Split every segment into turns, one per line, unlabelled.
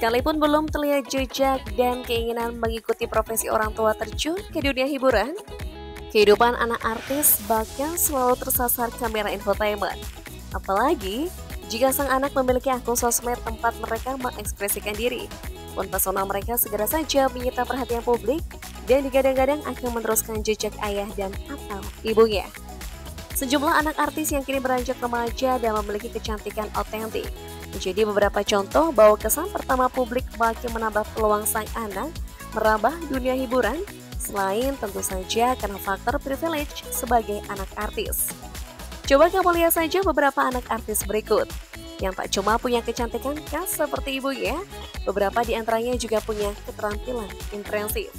Sekalipun belum terlihat jejak dan keinginan mengikuti profesi orang tua terjun ke dunia hiburan, kehidupan anak artis bahkan selalu tersasar kamera infotainment. Apalagi jika sang anak memiliki akun sosmed tempat mereka mengekspresikan diri, pun pesona mereka segera saja menyita perhatian publik dan digadang-gadang akan meneruskan jejak ayah dan atau ibunya. Sejumlah anak artis yang kini beranjak remaja dan memiliki kecantikan otentik menjadi beberapa contoh bahwa kesan pertama publik makin menambah peluang sang anak merambah dunia hiburan, selain tentu saja karena faktor privilege sebagai anak artis. Coba kamu lihat saja beberapa anak artis berikut, yang tak cuma punya kecantikan khas seperti ibunya, beberapa di antaranya juga punya keterampilan impresif.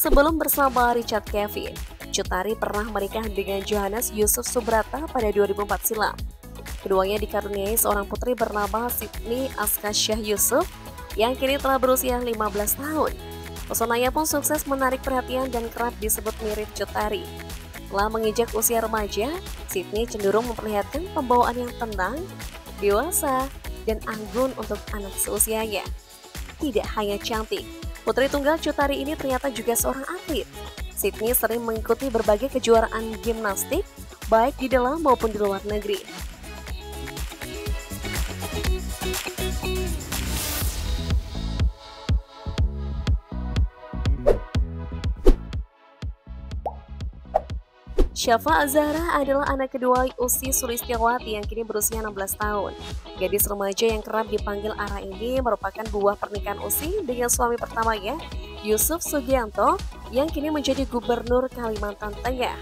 Sebelum bersama Richard Kevin, Cut Tari pernah menikah dengan Johannes Yusuf Subrata pada 2004 silam. Keduanya dikaruniai seorang putri bernama Sydney Askasyah Yusuf yang kini telah berusia 15 tahun. Pesonanya pun sukses menarik perhatian dan kerap disebut mirip Cut Tari. Setelah menginjak usia remaja, Sydney cenderung memperlihatkan pembawaan yang tenang, dewasa, dan anggun untuk anak seusianya. Tidak hanya cantik, putri tunggal Cut Tari ini ternyata juga seorang atlet. Sydney sering mengikuti berbagai kejuaraan gimnastik, baik di dalam maupun di luar negeri. Syafa Zahra adalah anak kedua Ussy Sulistyawati yang kini berusia 16 tahun. Gadis remaja yang kerap dipanggil Ara ini merupakan buah pernikahan Ussy dengan suami pertamanya, Yusuf Sugianto, yang kini menjadi gubernur Kalimantan Tengah.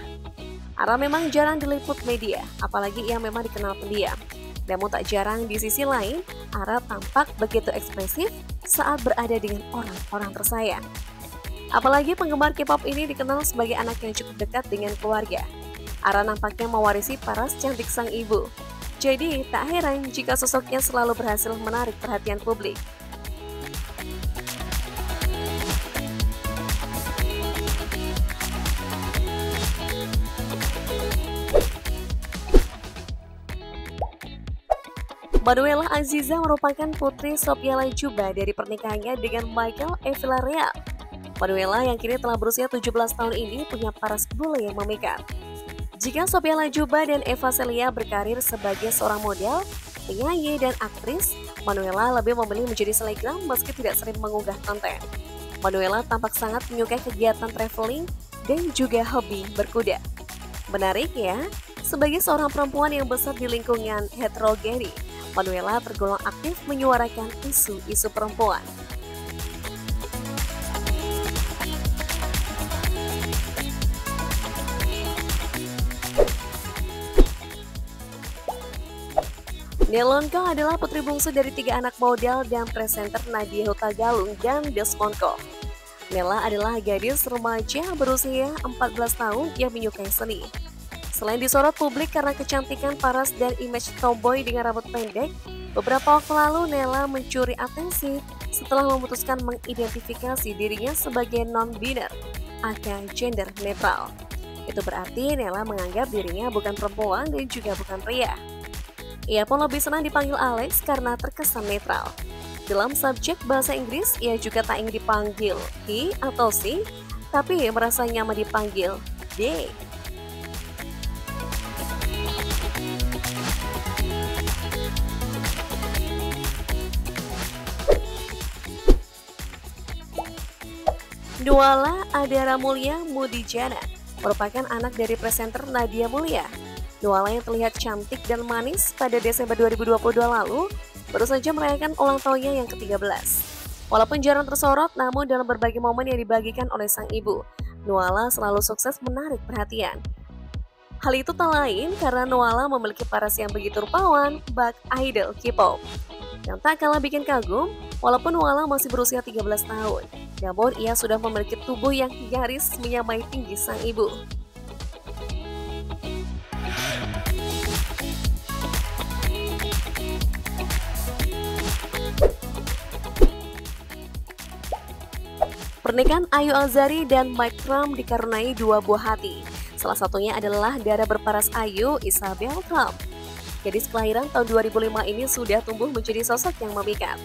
Ara memang jarang diliput media, apalagi ia memang dikenal pendiam. Namun tak jarang di sisi lain, Ara tampak begitu ekspresif saat berada dengan orang-orang tersayang. Apalagi penggemar K-pop ini dikenal sebagai anak yang cukup dekat dengan keluarga. Ara nampaknya mewarisi paras cantik sang ibu. Jadi tak heran jika sosoknya selalu berhasil menarik perhatian publik. Manuela Aziza merupakan putri Sophia Latjuba dari pernikahannya dengan Michael E. Villarreal. Manuela yang kini telah berusia 17 tahun ini punya paras bule yang memikat. Jika Sophia Latjuba dan Eva Celia berkarir sebagai seorang model, penyanyi, dan aktris, Manuela lebih memilih menjadi selebgram meski tidak sering mengunggah konten. Manuela tampak sangat menyukai kegiatan traveling dan juga hobi berkuda. Menarik ya, sebagai seorang perempuan yang besar di lingkungan heterogeni, Manuela tergolong aktif menyuarakan isu-isu perempuan. Nelonko adalah putri bungsu dari 3 anak model dan presenter Nadia Hutagalung dan Desmond Koh. Nela adalah gadis remaja berusia 14 tahun yang menyukai seni. Selain disorot publik karena kecantikan paras dan image tomboy dengan rambut pendek, beberapa waktu lalu Nela mencuri atensi setelah memutuskan mengidentifikasi dirinya sebagai non-biner atau gender netral. Itu berarti Nela menganggap dirinya bukan perempuan dan juga bukan pria. Ia pun lebih senang dipanggil Alex karena terkesan netral. Dalam subjek bahasa Inggris, ia juga tak ingin dipanggil he atau she, tapi merasa nyaman dipanggil they. Nuala Adara Mulia Mudijana merupakan anak dari presenter Nadia Mulia. Nuala yang terlihat cantik dan manis pada Desember 2022 lalu baru saja merayakan ulang tahunnya yang ke-13. Walaupun jarang tersorot, namun dalam berbagai momen yang dibagikan oleh sang ibu, Nuala selalu sukses menarik perhatian. Hal itu tak lain karena Nuala memiliki paras yang begitu rupawan bak idol K-pop. Yang tak kalah bikin kagum, walaupun Nuala masih berusia 13 tahun, namun ia sudah memiliki tubuh yang nyaris menyamai tinggi sang ibu. Pernikahan Ayu Azhari dan Mike Trump dikaruniai dua buah hati. Salah satunya adalah darah berparas Ayu, Isabel Trump. Gadis kelahiran tahun 2005 ini sudah tumbuh menjadi sosok yang memikat.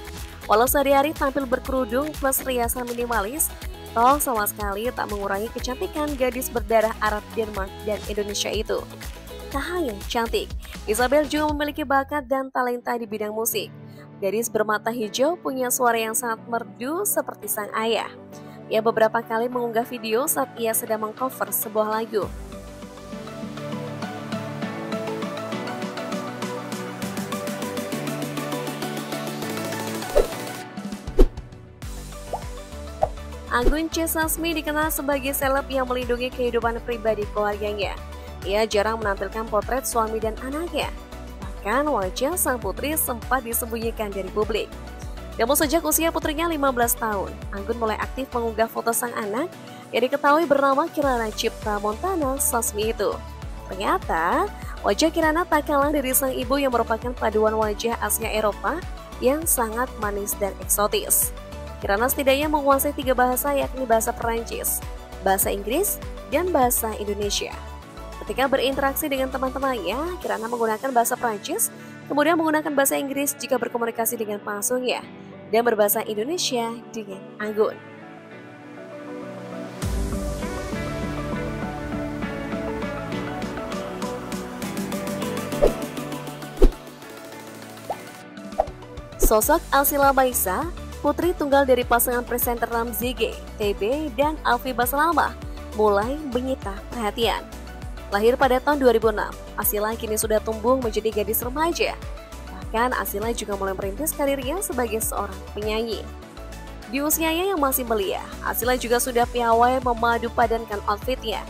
Walau sehari-hari tampil berkerudung plus riasan minimalis, toh sama sekali tak mengurangi kecantikan gadis berdarah Arab, Denmark, dan Indonesia itu. Tak hanya cantik, Isabel juga memiliki bakat dan talenta di bidang musik. Gadis bermata hijau punya suara yang sangat merdu seperti sang ayah. Ia beberapa kali mengunggah video saat ia sedang mengcover sebuah lagu. Anggun C. Sasmi dikenal sebagai seleb yang melindungi kehidupan pribadi keluarganya. Ia jarang menampilkan potret suami dan anaknya. Bahkan wajah sang putri sempat disembunyikan dari publik. Namun sejak usia putrinya 15 tahun, Anggun mulai aktif mengunggah foto sang anak yang diketahui bernama Kirana Cipta Montana Sasmi itu. Ternyata, wajah Kirana tak kalah dari sang ibu yang merupakan paduan wajah Asia Eropa yang sangat manis dan eksotis. Kirana setidaknya menguasai 3 bahasa, yakni bahasa Perancis, bahasa Inggris, dan bahasa Indonesia. Ketika berinteraksi dengan teman-temannya, Kirana menggunakan bahasa Perancis, kemudian menggunakan bahasa Inggris jika berkomunikasi dengan pengasuhnya, dan berbahasa Indonesia dengan Anggun. Sosok Alsila Maisa, putri tunggal dari pasangan presenter Ramzy G, TB, dan Alfi Basalamah, mulai menyita perhatian. Lahir pada tahun 2006, Asila kini sudah tumbuh menjadi gadis remaja. Bahkan Asila juga mulai merintis karirnya sebagai seorang penyanyi. Di usianya yang masih belia, Asila juga sudah piawai memadu padankan outfitnya.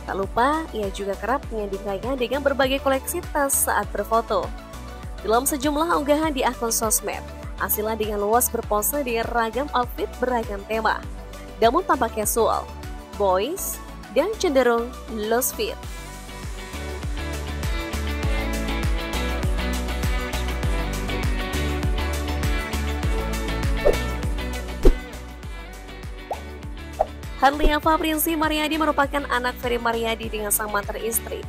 Tak lupa, ia juga kerap menyandingkannya dengan berbagai koleksi tas saat berfoto. Dalam sejumlah unggahan di akun sosmed, Asila dengan luas berpose dengan ragam outfit beragam tema. Namun tampak casual, boys, dan cenderung loose fit. Harliafa Prinsi Mariadi merupakan anak Ferry Mariadi dengan sang mantan istri,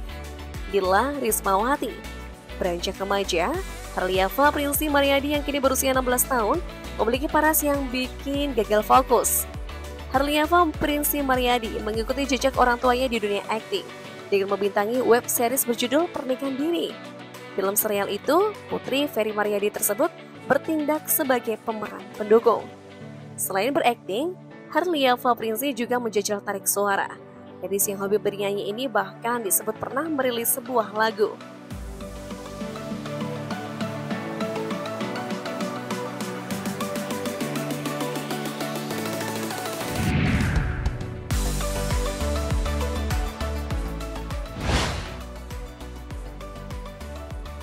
Dila Rismawati. Beranjak remaja, Harliafa Prinsi Mariadi yang kini berusia 16 tahun memiliki paras yang bikin gagal fokus. Harliafa Prinsi Mariadi mengikuti jejak orang tuanya di dunia akting dengan membintangi web series berjudul Pernikahan Dini. Film serial itu, putri Ferry Mariadi tersebut bertindak sebagai pemeran pendukung. Selain berakting, Harliafa Prinsi juga menjajal tarik suara. Gadis yang hobi bernyanyi ini bahkan disebut pernah merilis sebuah lagu.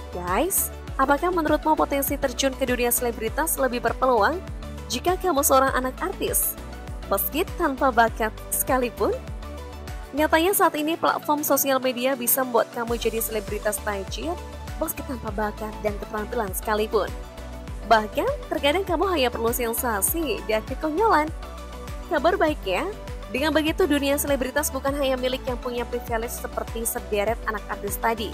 Guys, apakah menurutmu potensi terjun ke dunia selebritas lebih berpeluang jika kamu seorang anak artis, meski tanpa bakat sekalipun? Nyatanya saat ini platform sosial media bisa membuat kamu jadi selebritas tajir meski tanpa bakat dan keterampilan sekalipun. Bahkan terkadang kamu hanya perlu sensasi dan kekonyolan. Kabar baiknya, dengan begitu dunia selebritas bukan hanya milik yang punya privilege seperti sederet anak artis tadi.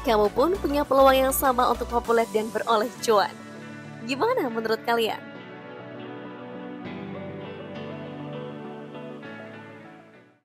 Kamu pun punya peluang yang sama untuk populer dan beroleh cuan. Gimana menurut kalian?